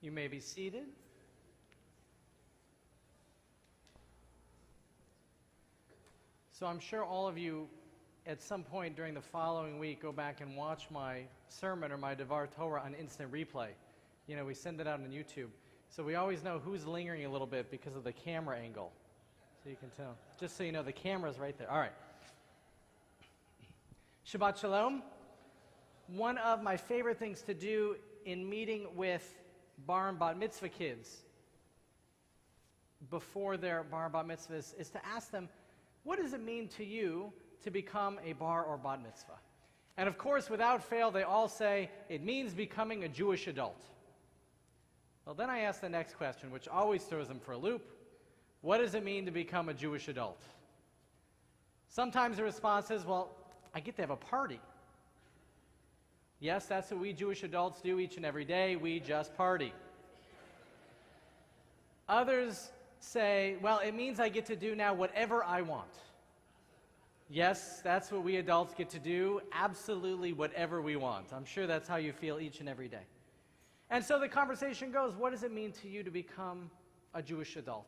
You may be seated. So I'm sure all of you at some point during the following week go back and watch my sermon or my Devar Torah on instant replay. You know, we send it out on YouTube. So we always know who's lingering a little bit because of the camera angle. So you can tell. Just so you know, the camera's right there. All right. Shabbat Shalom. One of my favorite things to do in meeting with bar and bat mitzvah kids before their bar and bat mitzvahs is to ask them, what does it mean to you to become a bar or bat mitzvah? And of course, without fail, they all say, it means becoming a Jewish adult. Well, then I ask the next question, which always throws them for a loop. What does it mean to become a Jewish adult? Sometimes the response is, well, I get to have a party. Yes, that's what we Jewish adults do each and every day. We just party. Others say, well, it means I get to do now whatever I want. Yes, that's what we adults get to do, absolutely whatever we want. I'm sure that's how you feel each and every day. And so the conversation goes, what does it mean to you to become a Jewish adult?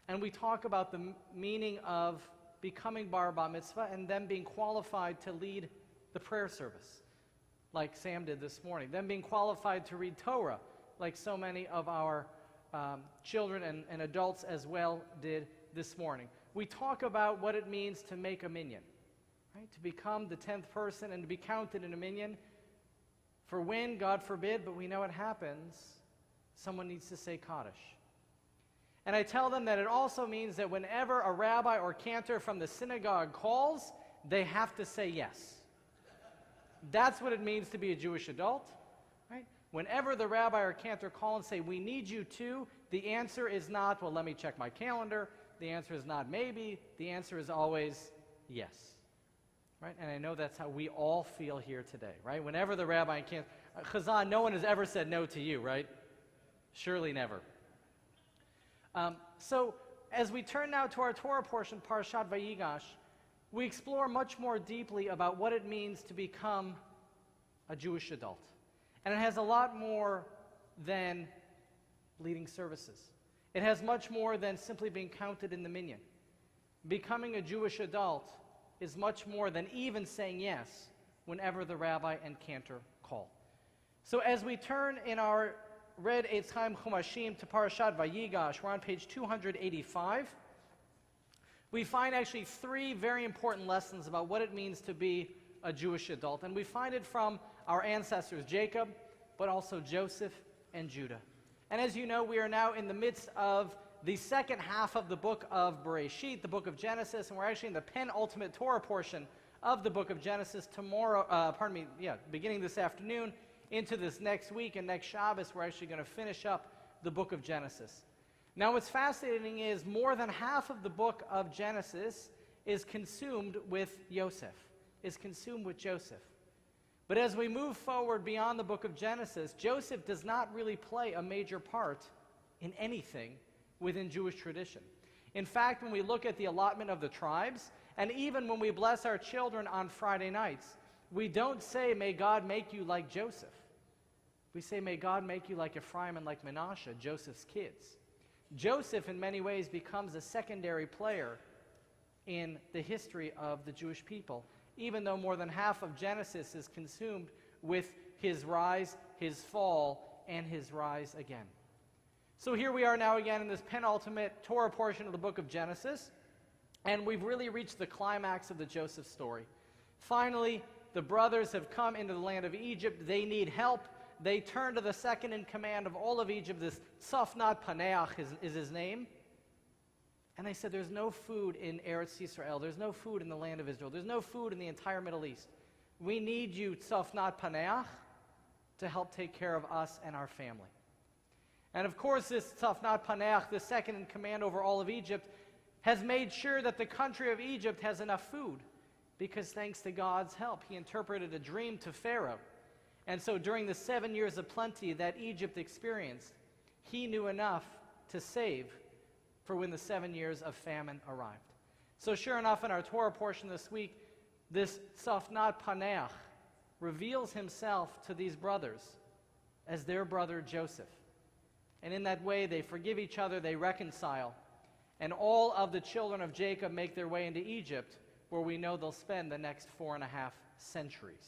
And we talk about the meaning of becoming bar bat mitzvah and them being qualified to lead the prayer service, like Sam did this morning. Them being qualified to read Torah, like so many of our children and adults as well did this morning. We talk about what it means to make a minyan, right? To become the 10th person and to be counted in a minyan. For when, God forbid, but we know it happens, someone needs to say Kaddish. And I tell them that it also means that whenever a rabbi or cantor from the synagogue calls, they have to say yes. That's what it means to be a Jewish adult, right? Whenever the rabbi or cantor call and say, we need you to, the answer is not, well, let me check my calendar. The answer is not maybe. The answer is always yes, right? And I know that's how we all feel here today, right? Whenever the rabbi and cantor, Chazan, no one has ever said no to you, right? Surely never. So as we turn now to our Torah portion, Parashat Vayigash, we explore much more deeply about what it means to become a Jewish adult. And it has a lot more than leading services. It has much more than simply being counted in the minyan. Becoming a Jewish adult is much more than even saying yes whenever the rabbi and cantor call. So as we turn in our Red Eitz Chaim Chumashim to Parashat Vayigash, we're on page 285. We find actually three very important lessons about what it means to be a Jewish adult. And we find it from our ancestors Jacob, but also Joseph and Judah. And as you know, we are now in the midst of the second half of the book of Bereshit, the book of Genesis, and we're actually in the penultimate Torah portion of the book of Genesis beginning this afternoon into this next week, and next Shabbos we're actually going to finish up the book of Genesis. Now what's fascinating is more than half of the book of Genesis is consumed with Yosef, is consumed with Joseph. But as we move forward beyond the book of Genesis, Joseph does not really play a major part in anything within Jewish tradition. In fact, when we look at the allotment of the tribes, and even when we bless our children on Friday nights, we don't say, may God make you like Joseph. We say, may God make you like Ephraim and like Manasseh, Joseph's kids. Joseph, in many ways, becomes a secondary player in the history of the Jewish people, even though more than half of Genesis is consumed with his rise, his fall, and his rise again. So here we are now again in this penultimate Torah portion of the book of Genesis, and we've really reached the climax of the Joseph story. Finally, the brothers have come into the land of Egypt. They need help. They turn to the second in command of all of Egypt, this Tzafnat Paneach is his name. And they said, there's no food in Eretz Yisrael. There's no food in the land of Israel. There's no food in the entire Middle East. We need you, Tzafnat Paneach, to help take care of us and our family. And of course, this Tzafnat Paneach, the second in command over all of Egypt, has made sure that the country of Egypt has enough food, because thanks to God's help, he interpreted a dream to Pharaoh. And so during the 7 years of plenty that Egypt experienced, he knew enough to save for when the 7 years of famine arrived. So sure enough, in our Torah portion this week, this Tzafnat Paneach reveals himself to these brothers as their brother Joseph. And in that way, they forgive each other, they reconcile. And all of the children of Jacob make their way into Egypt, where we know they'll spend the next 4.5 centuries.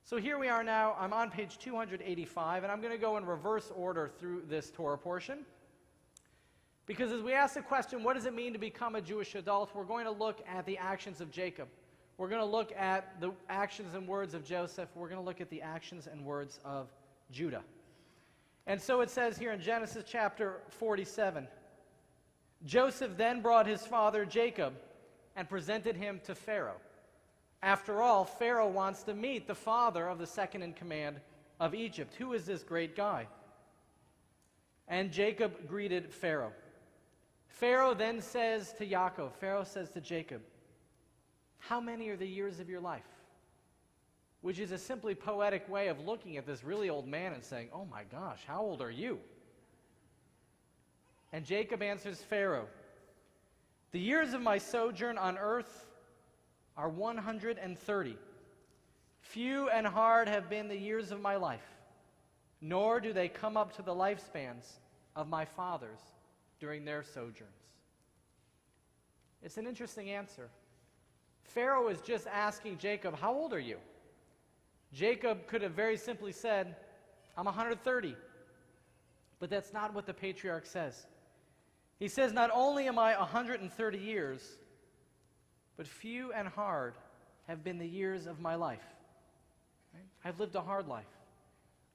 So here we are now. I'm on page 285, and I'm going to go in reverse order through this Torah portion. Because as we ask the question, what does it mean to become a Jewish adult, we're going to look at the actions of Jacob. We're going to look at the actions and words of Joseph. We're going to look at the actions and words of Judah. And so it says here in Genesis chapter 47, Joseph then brought his father Jacob and presented him to Pharaoh. After all, Pharaoh wants to meet the father of the second in command of Egypt. Who is this great guy? And Jacob greeted Pharaoh. Pharaoh then says to Yaakov, Pharaoh says to Jacob, how many are the years of your life? Which is a simply poetic way of looking at this really old man and saying, oh my gosh, how old are you? And Jacob answers Pharaoh, the years of my sojourn on earth are 130. Few and hard have been the years of my life, nor do they come up to the lifespans of my fathers during their sojourns. It's an interesting answer. Pharaoh is just asking Jacob, how old are you? Jacob could have very simply said, I'm 130. But that's not what the patriarch says. He says, not only am I 130 years, but few and hard have been the years of my life. Right? I've lived a hard life.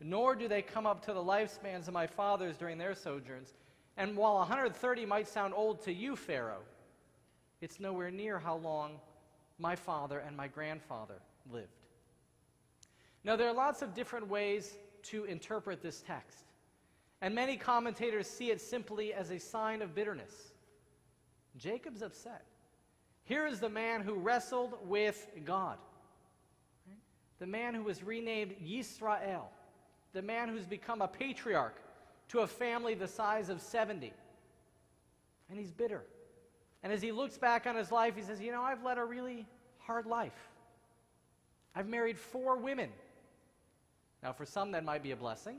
Nor do they come up to the lifespans of my fathers during their sojourns. And while 130 might sound old to you, Pharaoh, it's nowhere near how long my father and my grandfather lived. Now, there are lots of different ways to interpret this text. And many commentators see it simply as a sign of bitterness. Jacob's upset. Here is the man who wrestled with God. Right? The man who was renamed Yisrael. The man who's become a patriarch to a family the size of 70. And he's bitter. And as he looks back on his life, he says, you know, I've led a really hard life. I've married 4 women. Now, for some, that might be a blessing.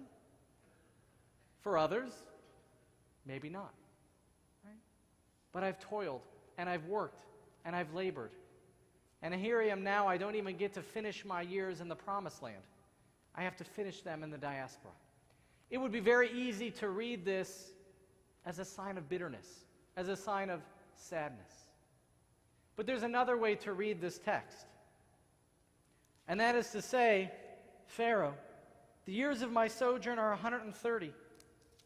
For others, maybe not. Right? But I've toiled, and I've worked, and I've labored. And here I am now, I don't even get to finish my years in the promised land. I have to finish them in the diaspora. It would be very easy to read this as a sign of bitterness, as a sign of sadness. But there's another way to read this text. And that is to say, Pharaoh, the years of my sojourn are 130.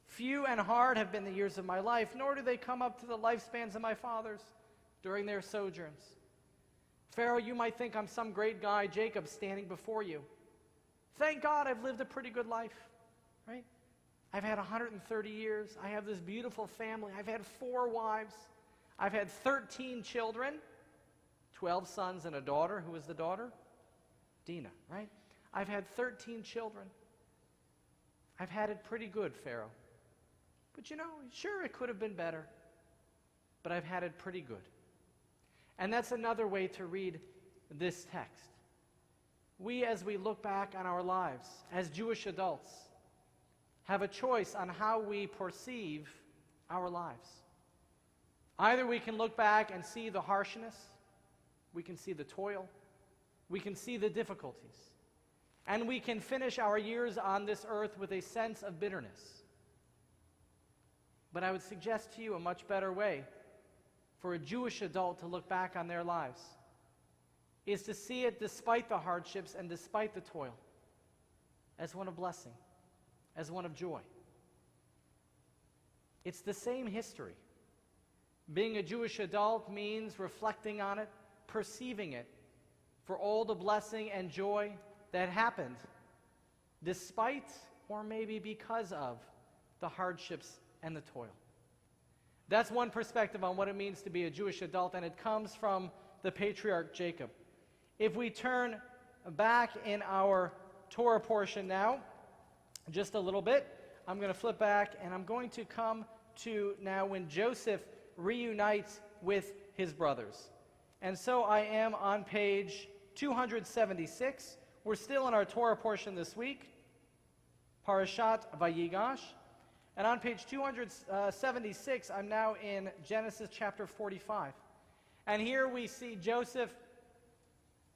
Few and hard have been the years of my life, nor do they come up to the lifespans of my fathers during their sojourns. Pharaoh, you might think I'm some great guy, Jacob, standing before you. Thank God I've lived a pretty good life, right? I've had 130 years. I have this beautiful family. I've had 4 wives. I've had 13 children, 12 sons and a daughter. Who is the daughter? Dinah, right? I've had 13 children. I've had it pretty good, Pharaoh. But you know, sure, it could have been better. But I've had it pretty good. And that's another way to read this text. We, as we look back on our lives as Jewish adults, have a choice on how we perceive our lives. Either we can look back and see the harshness, we can see the toil, we can see the difficulties, and we can finish our years on this earth with a sense of bitterness. But I would suggest to you a much better way for a Jewish adult to look back on their lives is to see it, despite the hardships and despite the toil, as one of blessing, as one of joy. It's the same history. Being a Jewish adult means reflecting on it, perceiving it, for all the blessing and joy that happened, despite or maybe because of the hardships and the toil. That's one perspective on what it means to be a Jewish adult, and it comes from the patriarch Jacob. If we turn back in our Torah portion now, just a little bit, I'm going to flip back, and I'm going to come to now when Joseph reunites with his brothers. And so I am on page 276. We're still in our Torah portion this week, Parashat Vayigash. And on page 276, I'm now in Genesis chapter 45. And here we see Joseph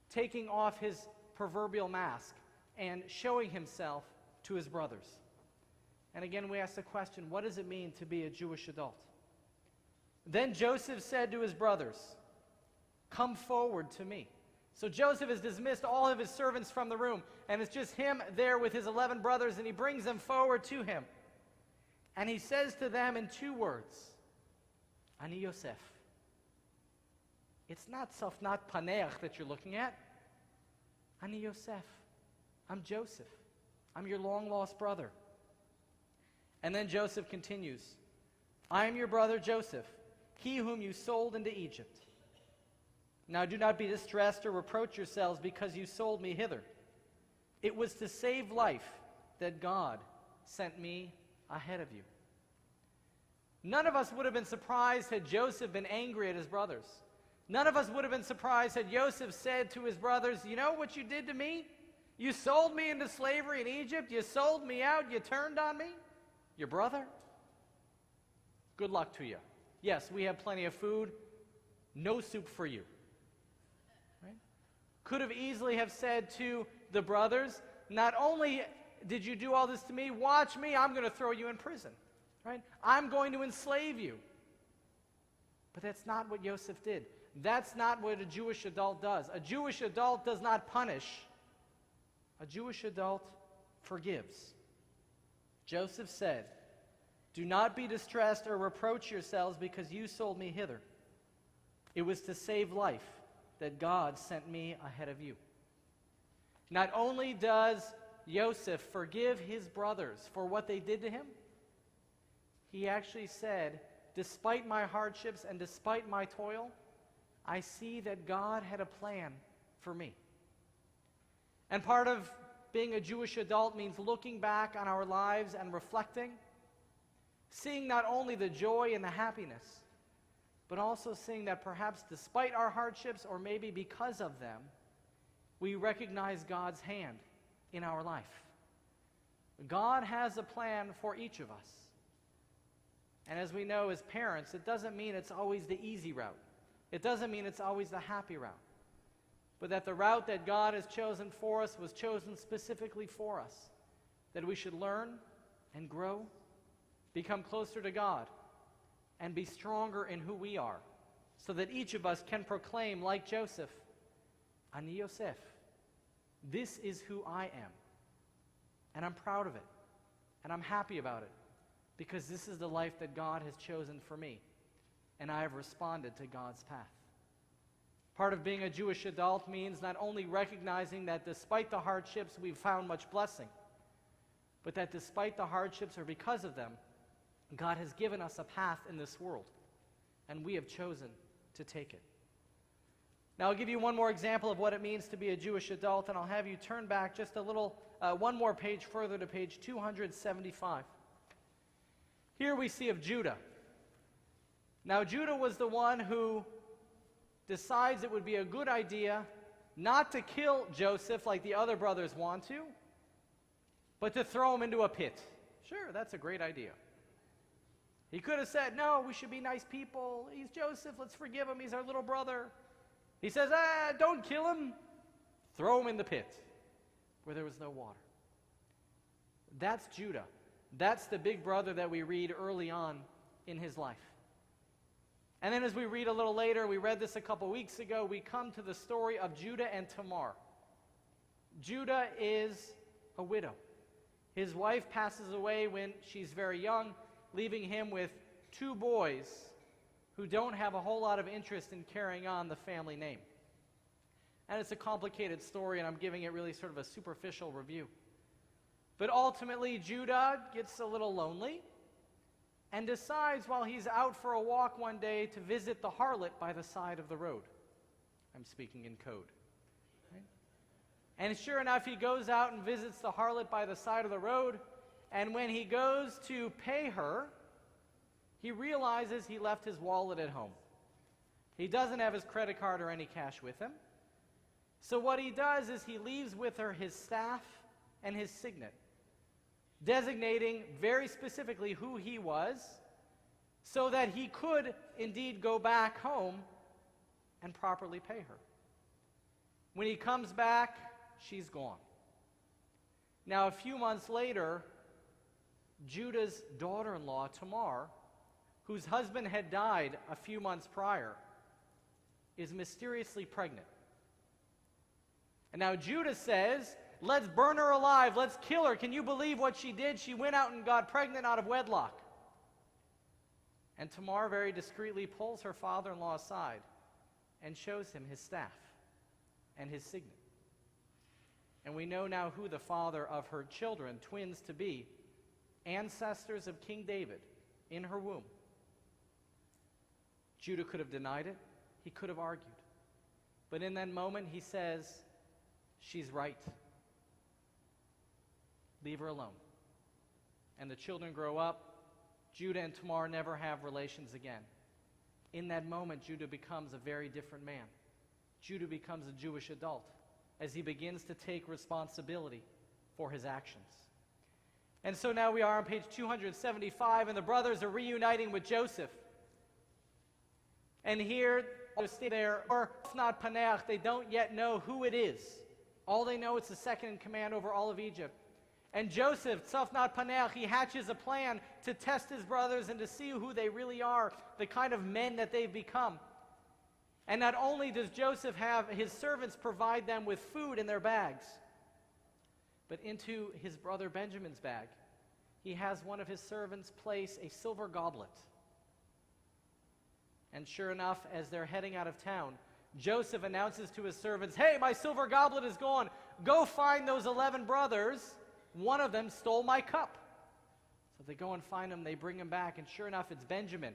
taking off his proverbial mask and showing himself to his brothers. And again, we ask the question, what does it mean to be a Jewish adult? Then Joseph said to his brothers, "Come forward to me." So Joseph has dismissed all of his servants from the room, and it's just him there with his 11 brothers, and he brings them forward to him. And he says to them in 2 words, "Ani Yosef." It's not Safnat Paneach that you're looking at. "Ani Yosef." I'm Joseph. I'm your long-lost brother. And then Joseph continues, "I am your brother Joseph, he whom you sold into Egypt. Now do not be distressed or reproach yourselves because you sold me hither. It was to save life that God sent me ahead of you." None of us would have been surprised had Joseph been angry at his brothers. None of us would have been surprised had Joseph said to his brothers, "You know what you did to me? You sold me into slavery in Egypt. You sold me out. You turned on me. Your brother? Good luck to you. Yes, we have plenty of food. No soup for you." Right? Could have easily have said to the brothers, "Not only did you do all this to me, watch me, I'm going to throw you in prison. Right? I'm going to enslave you." But that's not what Joseph did. That's not what a Jewish adult does. A Jewish adult does not punish. A Jewish adult forgives. Joseph said, "Do not be distressed or reproach yourselves because you sold me hither. It was to save life that God sent me ahead of you." Not only does Joseph forgive his brothers for what they did to him, he actually said, "Despite my hardships and despite my toil, I see that God had a plan for me." And part of being a Jewish adult means looking back on our lives and reflecting, seeing not only the joy and the happiness, but also seeing that perhaps despite our hardships, or maybe because of them, we recognize God's hand in our life. God has a plan for each of us. And as we know as parents, it doesn't mean it's always the easy route. It doesn't mean it's always the happy route. But that the route that God has chosen for us was chosen specifically for us. That we should learn and grow, become closer to God, and be stronger in who we are, so that each of us can proclaim, like Joseph, "Ani Yosef." This is who I am. And I'm proud of it. And I'm happy about it. Because this is the life that God has chosen for me. And I have responded to God's path. Part of being a Jewish adult means not only recognizing that despite the hardships we've found much blessing, but that despite the hardships or because of them, God has given us a path in this world, and we have chosen to take it. Now I'll give you one more example of what it means to be a Jewish adult, and I'll have you turn back just a little, one more page further to page 275. Here we see of Judah. Now Judah was the one who decides it would be a good idea not to kill Joseph like the other brothers want to, but to throw him into a pit. Sure, that's a great idea. He could have said, "No, we should be nice people. He's Joseph, let's forgive him, he's our little brother." He says, "Don't kill him. Throw him in the pit where there was no water." That's Judah. That's the big brother that we read early on in his life. And then as we read a little later, we read this a couple weeks ago, we come to the story of Judah and Tamar. Judah is a widow. His wife passes away when she's very young, leaving him with 2 boys who don't have a whole lot of interest in carrying on the family name. And it's a complicated story, and I'm giving it really sort of a superficial review. But ultimately, Judah gets a little lonely and decides while he's out for a walk one day to visit the harlot by the side of the road. I'm speaking in code. Right? And sure enough, he goes out and visits the harlot by the side of the road, and when he goes to pay her, he realizes he left his wallet at home. He doesn't have his credit card or any cash with him. So what he does is he leaves with her his staff and his signet. designating very specifically who he was so that he could indeed go back home and properly pay her. When he comes back, she's gone. Now, a few months later, Judah's daughter-in-law, Tamar, whose husband had died a few months prior, is mysteriously pregnant. And now Judah says, let's burn her alive, let's kill her. Can you believe what she did? She went out and got pregnant out of wedlock. And Tamar very discreetly pulls her father-in-law aside and shows him his staff and his signet. And we know now who the father of her children, twins to be, ancestors of King David, in her womb. Judah could have denied it. He could have argued. But in that moment, he says, she's right. Leave her alone. And the children grow up. Judah and Tamar never have relations again. In that moment, Judah becomes a very different man. Judah becomes a Jewish adult as he begins to take responsibility for his actions. And so now we are on page 275, and the brothers are reuniting with Joseph. And here, or not Paneach, they don't yet know who it is. All they know is the second in command over all of Egypt. And Joseph, Tzafnat Paneach, he hatches a plan to test his brothers and to see who they really are, the kind of men that they've become. And not only does Joseph have his servants provide them with food in their bags, but into his brother Benjamin's bag, he has one of his servants place a silver goblet. And sure enough, as they're heading out of town, Joseph announces to his servants, hey, my silver goblet is gone. Go find those 11 brothers. One of them stole my cup. So they go and find him. They bring him back. And sure enough, it's Benjamin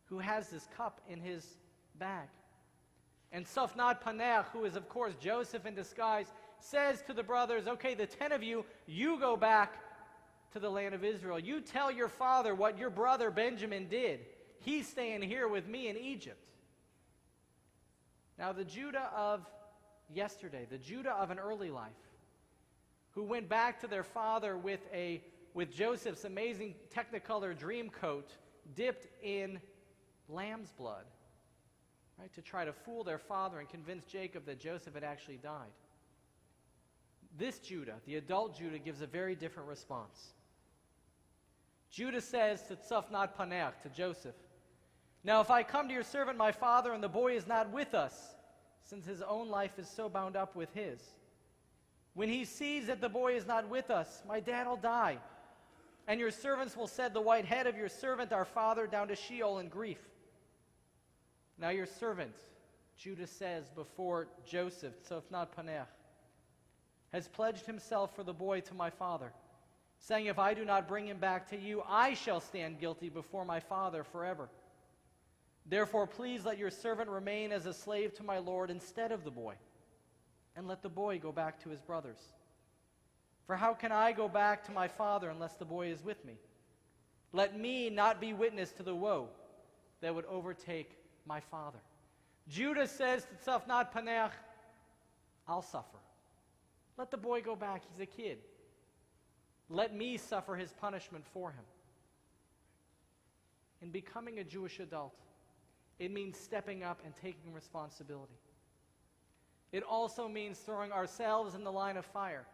who has this cup in his bag. And Tzafnat Paneach, who is, of course, Joseph in disguise, says to the brothers, okay, the 10 of you, you go back to the land of Israel. You tell your father what your brother Benjamin did. He's staying here with me in Egypt. Now, the Judah of yesterday, the Judah of an early life, who went back to their father with Joseph's amazing Technicolor dream coat dipped in lamb's blood, right, to try to fool their father and convince Jacob that Joseph had actually died. This Judah, the adult Judah, gives a very different response. Judah says to Tzafnat Paneach, to Joseph, now if I come to your servant my father and the boy is not with us, since his own life is so bound up with his, when he sees that the boy is not with us, my dad will die, and your servants will set the white head of your servant our father down to Sheol in grief. Now your servant, Judah says before Joseph, Tzafnat Paneach, has pledged himself for the boy to my father, saying, if I do not bring him back to you, I shall stand guilty before my father forever. Therefore, please let your servant remain as a slave to my Lord instead of the boy, and let the boy go back to his brothers. For how can I go back to my father unless the boy is with me? Let me not be witness to the woe that would overtake my father. Judah says to Tzafnat Paneach, I'll suffer. Let the boy go back. He's a kid. Let me suffer his punishment for him. In becoming a Jewish adult, it means stepping up and taking responsibility. It also means throwing ourselves in the line of fire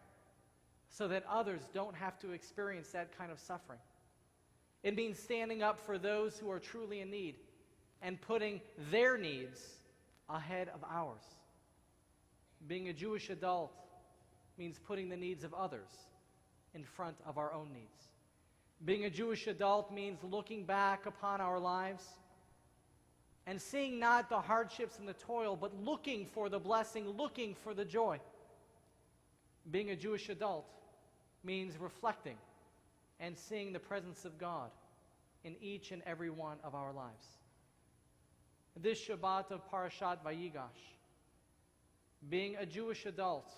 so that others don't have to experience that kind of suffering. It means standing up for those who are truly in need and putting their needs ahead of ours. Being a Jewish adult means putting the needs of others in front of our own needs. Being a Jewish adult means looking back upon our lives and seeing not the hardships and the toil, but looking for the blessing, looking for the joy. Being a Jewish adult means reflecting and seeing the presence of God in each and every one of our lives. This Shabbat of Parashat Vayigash, being a Jewish adult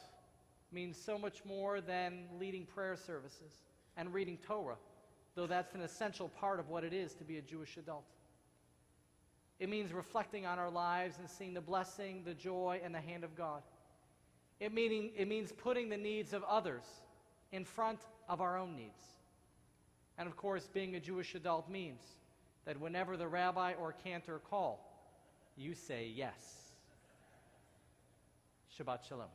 means so much more than leading prayer services and reading Torah, though that's an essential part of what it is to be a Jewish adult. It means reflecting on our lives and seeing the blessing, the joy, and the hand of God. It means putting the needs of others in front of our own needs. And of course, being a Jewish adult means that whenever the rabbi or cantor call, you say yes. Shabbat Shalom.